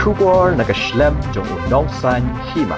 Shubor nakaslem jong nongsan Hima.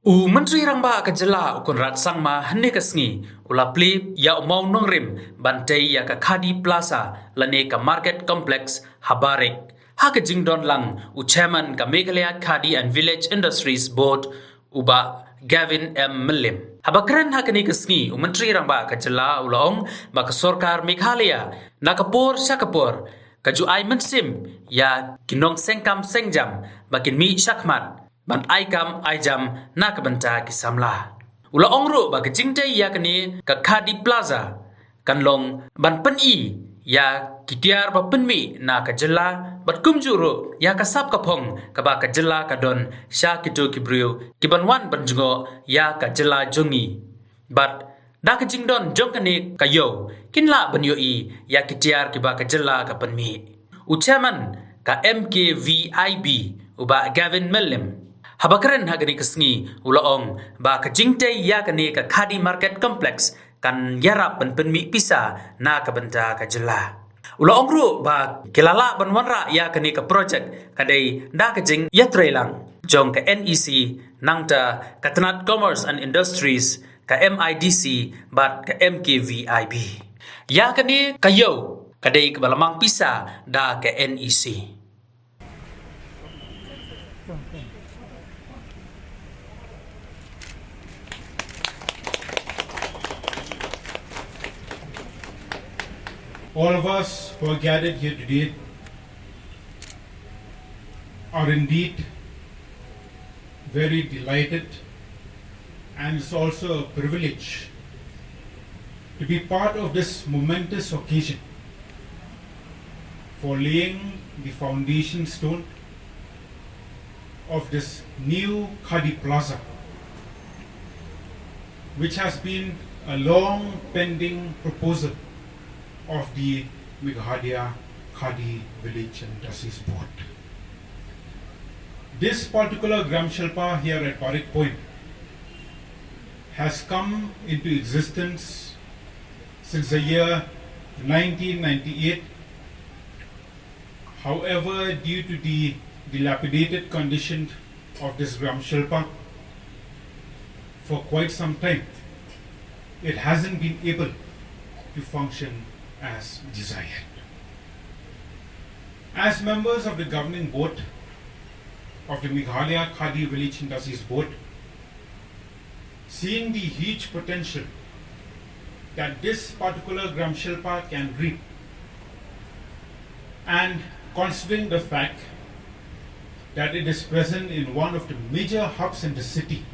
Myntri Rangbah kajela ukun rat sangma hne kasngi ulapli ya Mawnongrim bantai ya ka Khadi Plaza lane ka market complex Barik ha ka jingdon lang chairman ka Meghalaya Khadi and Village Industries Board uba Gavin M. Millim. Habakran ha kani kasngi Myntri Rangbah kajela ulaong ba ka sorkar Meghalaya nakapur syakapur kaju ay mensim ya kinong sengkam sengjam bakin mi syakmat ban aikam aijam nak banta kisamla ula ongru ba kejingte ya kani ka Khadi Plaza kanlong ban peni ya kitiar ba penmi na ka jela bat kumjuru ya kasap kapong ka ba ka jela ka don sha kitu kibriu kibanwan banjungo ya ka jela jongi bat da ka jingdon jongkani kayo kinla banyo I ya kitiar ki ba ka jela ka penmi uchaman ka MKVIB uba Gavin Millim habakren hagani kasngi ulaong ba kajingte ya kani ka Khadi Market Complex kan yarap penmi pisa na kabenta kajela ulaong ru ba kilala banwanra ya kani ka project kadai da kajing yatrelang jong ka NEC nangta Katanat Commerce and Industries ka MIDC bat ka MKVIB ya kani kayo kadai kabalamang pisa da ka NEC. All of us who are gathered here today are indeed very delighted, and it's also a privilege to be part of this momentous occasion for laying the foundation stone of this new Khadi Plaza, which has been a long pending proposal of the Meghalaya Khadi Village and Industries Board. This particular Gram Shilpa here at Barik Point has come into existence since the year 1998. However, due to the dilapidated condition of this Gram Shilpa, for quite some time, it hasn't been able to function as desired. As members of the governing board of the Meghalaya Khadi Village Industries Board, seeing the huge potential that this particular Gram Shilpa can reap, and considering the fact that it is present in one of the major hubs in the city,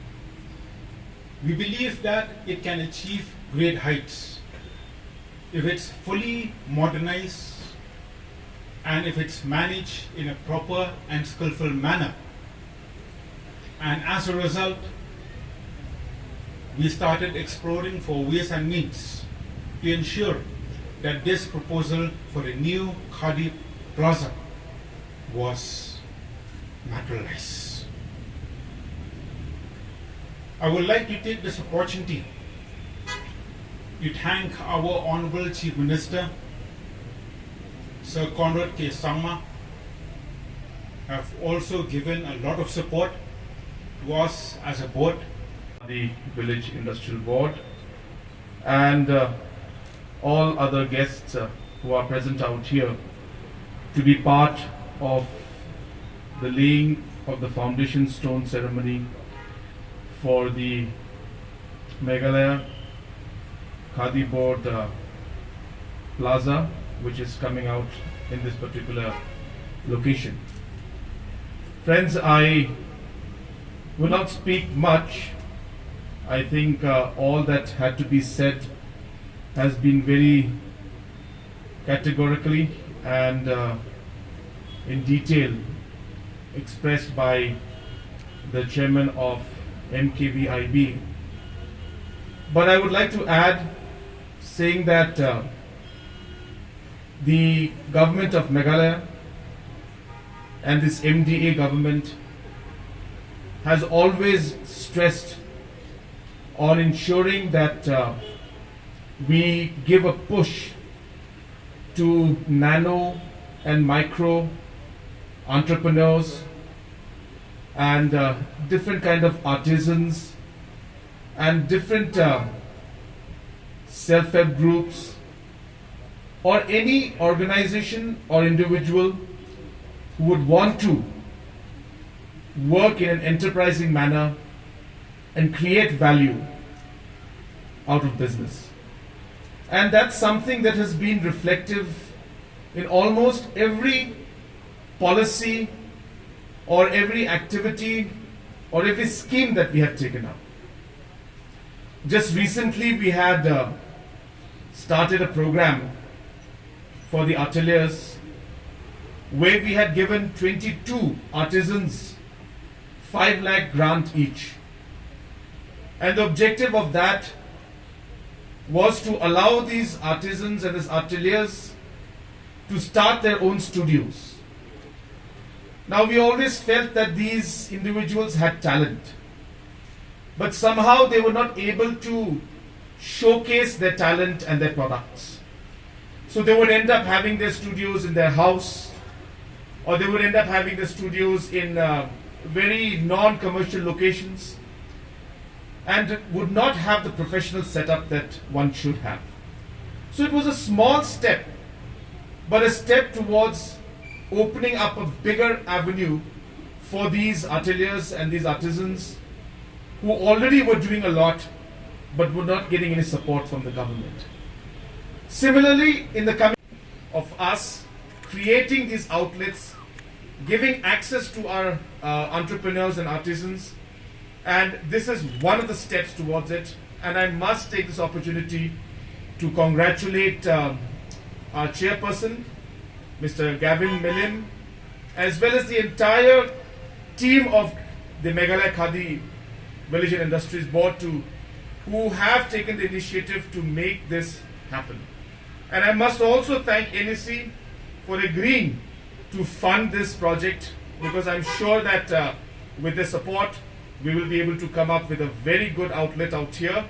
we believe that it can achieve great heights if it's fully modernized and if it's managed in a proper and skillful manner. And as a result, we started exploring for ways and means to ensure that this proposal for a new Khadi Plaza was materialized. I would like to take this opportunity to thank our Honorable Chief Minister, Sir Conrad K. Sangma, have also given a lot of support to us as a board. The Village Industrial Board and all other guests who are present out here to be part of the laying of the foundation stone ceremony for the Meghalaya Khadi Board Plaza, which is coming out in this particular location. Friends, I will not speak much. I think all that had to be said has been very categorically and in detail expressed by the chairman of MKVIB. But I would like to add, saying that the government of Meghalaya and this MDA government has always stressed on ensuring that we give a push to nano and micro entrepreneurs and different kind of artisans and different self-help groups or any organization or individual who would want to work in an enterprising manner and create value out of business. And that's something that has been reflective in almost every policy or every activity or every scheme that we have taken up. Just recently we had started a program for the ateliers where we had given 22 artisans 5 lakh grant each. And the objective of that was to allow these artisans and these ateliers to start their own studios. Now we always felt that these individuals had talent, but somehow they were not able to showcase their talent and their products. So they would end up having their studios in their house, or they would end up having their studios in very non-commercial locations, and would not have the professional setup that one should have. So it was a small step, but a step towards opening up a bigger avenue for these ateliers and these artisans who already were doing a lot but were not getting any support from the government. Similarly, in the coming of us creating these outlets, giving access to our entrepreneurs and artisans, and this is one of the steps towards it. And I must take this opportunity to congratulate our chairperson, Mr. Gavin Millen, as well as the entire team of the Meghalaya Khadi Village and Industries Board who have taken the initiative to make this happen. And I must also thank NEC for agreeing to fund this project, because I'm sure that with their support we will be able to come up with a very good outlet out here.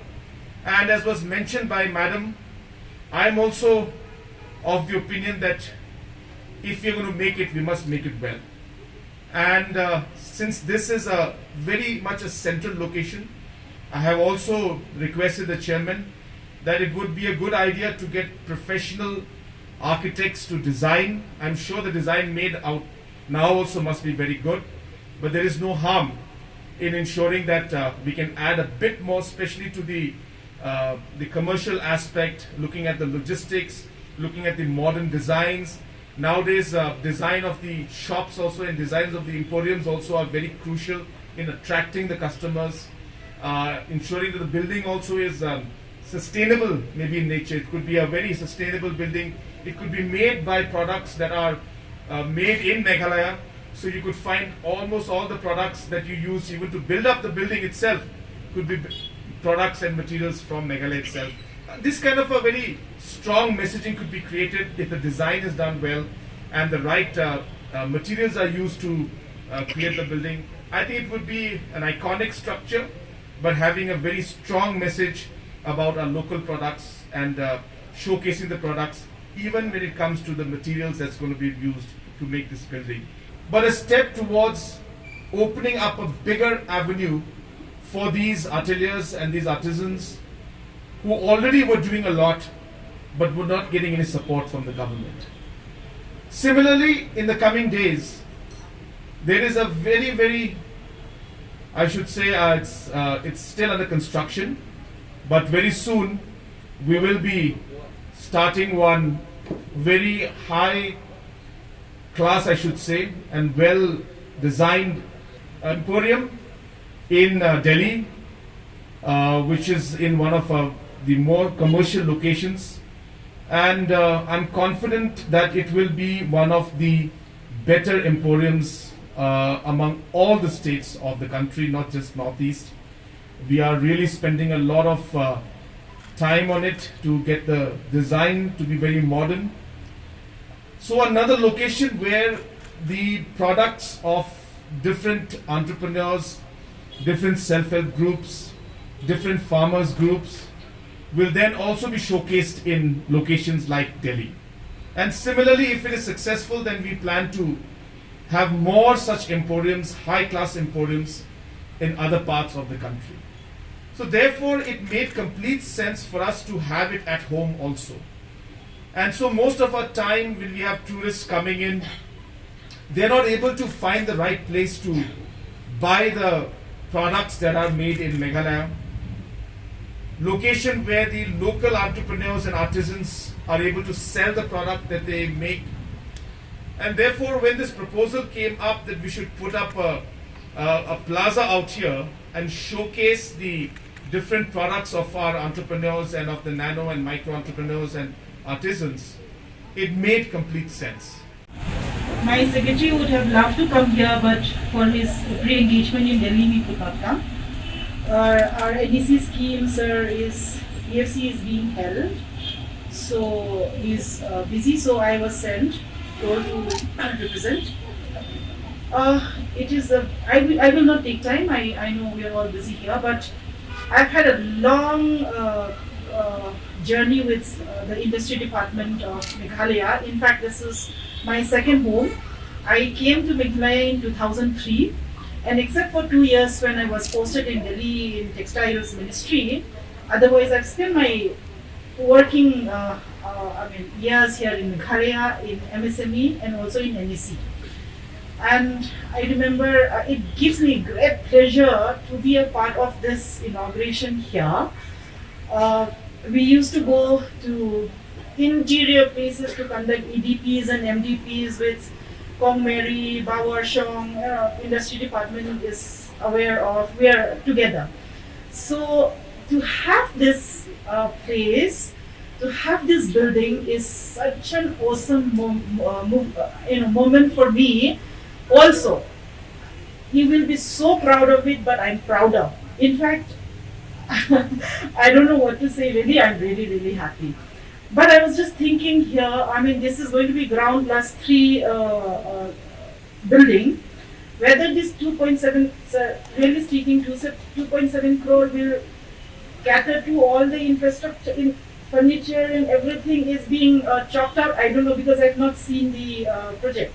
And as was mentioned by Madam, I am also of the opinion that if we're going to make it, we must make it well. And since this is a very much a central location, I have also requested the chairman that it would be a good idea to get professional architects to design. I'm sure the design made out now also must be very good, but there is no harm in ensuring that we can add a bit more, especially to the commercial aspect, looking at the logistics, looking at the modern designs. Nowadays, design of the shops also and designs of the emporiums also are very crucial in attracting the customers, ensuring that the building also is sustainable, maybe in nature. It could be a very sustainable building. It could be made by products that are made in Meghalaya. So you could find almost all the products that you use even to build up the building itself could be products and materials from Meghalaya itself. This kind of a very strong messaging could be created if the design is done well and the right materials are used to create the building. I think it would be an iconic structure, but having a very strong message about our local products and showcasing the products, even when it comes to the materials that's going to be used to make this building. But a step towards opening up a bigger avenue for these ateliers and these artisans who already were doing a lot but were not getting any support from the government. Similarly, in the coming days, there is a very, I should say it's still under construction, but very soon we will be starting one very high class, I should say, and well designed emporium in Delhi, which is in one of the more commercial locations, and I'm confident that it will be one of the better emporiums among all the states of the country, not just Northeast. We are really spending a lot of time on it to get the design to be very modern. So another location where the products of different entrepreneurs, different self-help groups, different farmers groups will then also be showcased in locations like Delhi. And similarly, if it is successful, then we plan to have more such emporiums, high-class emporiums in other parts of the country. So therefore, it made complete sense for us to have it at home also. And so most of our time when we have tourists coming in, they're not able to find the right place to buy the products that are made in Meghalaya. Location where the local entrepreneurs and artisans are able to sell the product that they make. And therefore, when this proposal came up that we should put up a plaza out here and showcase the different products of our entrepreneurs and of the nano and micro entrepreneurs and artisans, it made complete sense. My secretary would have loved to come here, but for his pre-engagement in Delhi, he could not come. Our NEC scheme, sir, EFC is being held, so he's busy. So I was sent to represent. It is I will not take time. I know we are all busy here, but I've had a long journey with the industry department of Meghalaya. In fact, this is my second home. I came to Meghalaya in 2003, and except for 2 years when I was posted in Delhi in Textiles Ministry, otherwise I've spent my working years here in Meghalaya, in MSME and also in NEC. And I remember it gives me great pleasure to be a part of this inauguration here. We used to go to interior places to conduct EDPs and MDPs with Kong Mary, Bawar Shong, industry department is aware of, we are together. So to have this place, to have this building is such an awesome moment for me. Also, he will be so proud of it, but I'm prouder. In fact, I don't know what to say really, I'm really, really happy. But I was just thinking here, I mean, this is going to be ground plus 3 building. Whether this 2.7, really speaking, 2.7 crore will cater to all the infrastructure, in furniture and everything is being chalked out. I don't know because I've not seen the project.